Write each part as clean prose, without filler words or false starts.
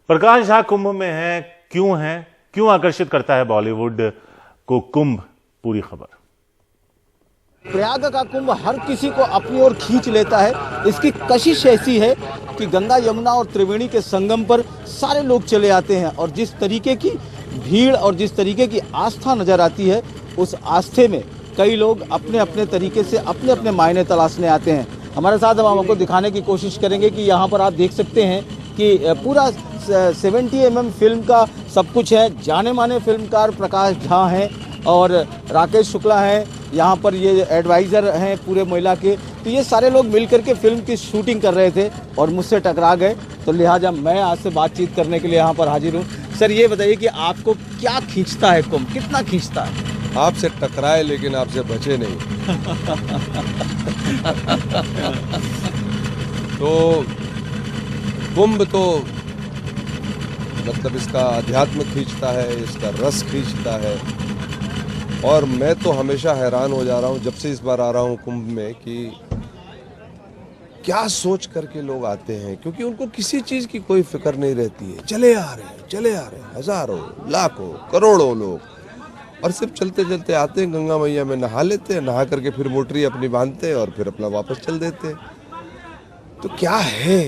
प्रकाश झा कुंभ में है, क्यों आकर्षित करता है बॉलीवुड को कुंभ? पूरी खबर। प्रयाग का कुंभ हर किसी को अपनी ओर खींच लेता है। इसकी कशिश ऐसी है कि गंगा, यमुना और त्रिवेणी के संगम पर सारे लोग चले आते हैं और जिस तरीके की भीड़ और जिस तरीके की आस्था नजर आती है, उस आस्थे में कई लोग अपने अपने तरीके से अपने अपने मायने तलाशने आते हैं। हमारे साथ हम आपको दिखाने की कोशिश करेंगे कि यहाँ पर आप देख सकते हैं कि पूरा 70 mm फिल्म का सब कुछ है। जाने माने फिल्मकार प्रकाश झा हैं और राकेश शुक्ला हैं, यहाँ पर ये एडवाइज़र हैं पूरे महिला के। तो ये सारे लोग मिलकर के फिल्म की शूटिंग कर रहे थे और मुझसे टकरा गए, तो लिहाजा मैं आज से बातचीत करने के लिए यहाँ पर हाजिर हूँ। सर, ये बताइए कि आपको क्या खींचता है कुंभ, कितना खींचता है? आपसे टकराए लेकिन आपसे बचे नहीं। तो कुंभ तो मतलब इसका अध्यात्म खींचता है, इसका रस खींचता है। और मैं तो हमेशा हैरान हो जा रहा हूँ जब से इस बार आ रहा हूँ कुंभ में कि क्या सोच करके लोग आते हैं, क्योंकि उनको किसी चीज़ की कोई फिक्र नहीं रहती है। चले आ रहे हैं हजारों, लाखों, करोड़ों लोग, और सिर्फ चलते चलते आते हैं, गंगा मैया में नहा लेते हैं, नहा करके फिर मोटरी अपनी बांधते हैं और फिर अपना वापस चल देते हैं। तो क्या है,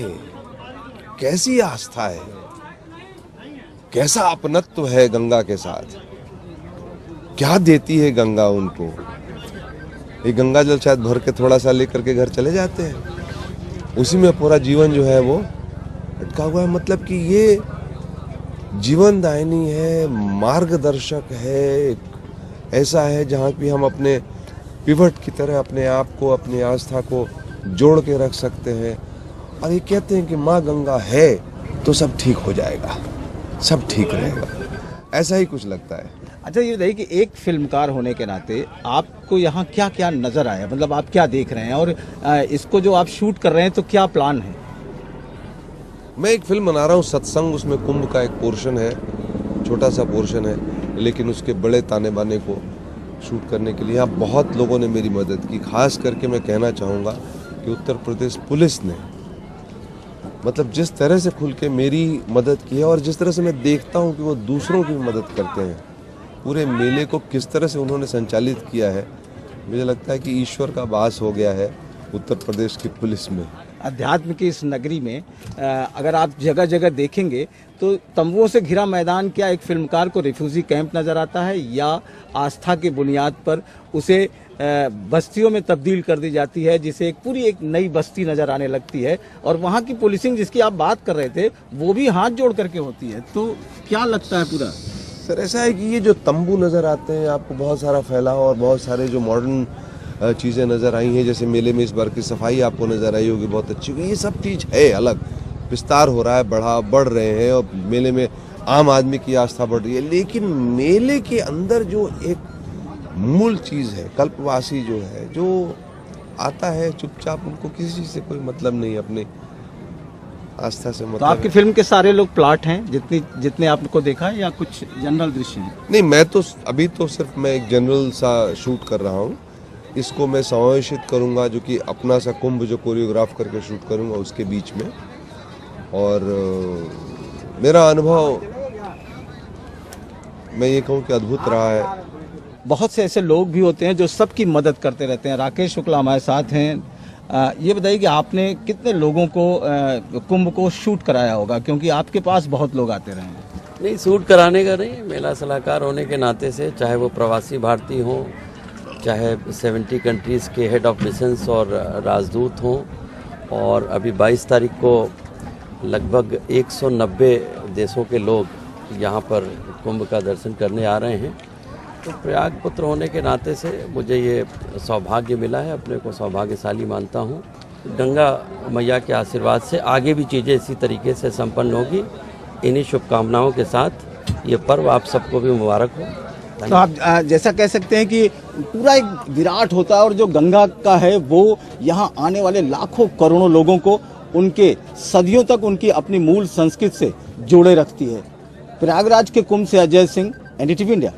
कैसी आस्था है, कैसा अपनत्व है गंगा के साथ, क्या देती है गंगा उनको? ये गंगा जल शायद भर के थोड़ा सा लेकर के घर चले जाते हैं, उसी में पूरा जीवन जो है वो अटका हुआ है। मतलब कि ये जीवन दायिनी है, मार्गदर्शक है, ऐसा है जहाँ भी हम अपने पिवट की तरह अपने आप को, अपनी आस्था को जोड़ के रख सकते हैं। और ये कहते हैं कि माँ गंगा है तो सब ठीक हो जाएगा, सब ठीक रहेगा, ऐसा ही कुछ लगता है। अच्छा, ये बताइए कि एक फिल्मकार होने के नाते आपको यहाँ क्या क्या नज़र आया, मतलब आप क्या देख रहे हैं और इसको जो आप शूट कर रहे हैं तो क्या प्लान है? मैं एक फिल्म बना रहा हूँ सत्संग, उसमें कुंभ का एक पोर्शन है, छोटा सा पोर्शन है, लेकिन उसके बड़े ताने बाने को शूट करने के लिए यहाँ बहुत लोगों ने मेरी मदद की। खास करके मैं कहना चाहूँगा कि उत्तर प्रदेश पुलिस ने मतलब जिस तरह से खुल के मेरी मदद की है और जिस तरह से मैं देखता हूँ कि वो दूसरों की भी मदद करते हैं, पूरे मेले को किस तरह से उन्होंने संचालित किया है, मुझे लगता है कि ईश्वर का वास हो गया है उत्तर प्रदेश की पुलिस में। अध्यात्म की इस नगरी में अगर आप जगह जगह देखेंगे तो तंबुओं से घिरा मैदान क्या एक फिल्मकार को रिफ्यूजी कैंप नज़र आता है, या आस्था की बुनियाद पर उसे बस्तियों में तब्दील कर दी जाती है, जिसे एक नई बस्ती नज़र आने लगती है? और वहाँ की पुलिसिंग जिसकी आप बात कर रहे थे वो भी हाथ जोड़ करके होती है। तो क्या लगता है पूरा? सर, ऐसा है कि ये जो तंबू नज़र आते हैं, आपको बहुत सारा फैलाव और बहुत सारे जो मॉडर्न चीज़ें नज़र आई हैं, जैसे मेले में इस बार की सफाई आपको नज़र आई होगी, बहुत अच्छी हुई। ये सब चीज़ है अलग, विस्तार हो रहा है, बढ़ रहे हैं और मेले में आम आदमी की आस्था बढ़ रही है। लेकिन मेले के अंदर जो एक मूल चीज़ है, कल्पवासी जो है, जो आता है चुपचाप, उनको किसी चीज़ से कोई मतलब नहीं, अपनी आस्था से मतलब। तो आपकी फिल्म के सारे लोग प्लॉट हैं जितने आपको देखा है, या कुछ जनरल दृश्य है? नहीं, मैं तो अभी तो सिर्फ मैं एक जनरल सा शूट कर रहा हूँ। इसको मैं समावेशित करूँगा, जो कि अपना सा कुंभ जो कोरियोग्राफ करके शूट करूँगा उसके बीच में। और मेरा अनुभव मैं ये कहूँ कि अद्भुत रहा है। बहुत से ऐसे लोग भी होते हैं जो सबकी मदद करते रहते हैं। राकेश शुक्ला हमारे साथ हैं। ये बताइए कि आपने कितने लोगों को कुंभ को शूट कराया होगा, क्योंकि आपके पास बहुत लोग आते रहे हैं? नहीं, शूट कराने का नहीं, मेला सलाहकार होने के नाते से, चाहे वो प्रवासी भारतीय हों, चाहे 70 कंट्रीज़ के हेड ऑफ मिशंस और राजदूत हों, और अभी 22 तारीख को लगभग 190 देशों के लोग यहाँ पर कुंभ का दर्शन करने आ रहे हैं। तो प्रयाग पुत्र होने के नाते से मुझे ये सौभाग्य मिला है, अपने को सौभाग्यशाली मानता हूँ। गंगा मैया के आशीर्वाद से आगे भी चीज़ें इसी तरीके से संपन्न होगी। इन्हीं शुभकामनाओं के साथ ये पर्व आप सबको भी मुबारक हो। तो आप जैसा कह सकते हैं कि पूरा एक विराट होता है, और जो गंगा का है वो यहाँ आने वाले लाखों करोड़ों लोगों को उनके सदियों तक उनकी अपनी मूल संस्कृति से जोड़े रखती है। प्रयागराज के कुंभ से अजय सिंह, एनडीटीवी इंडिया।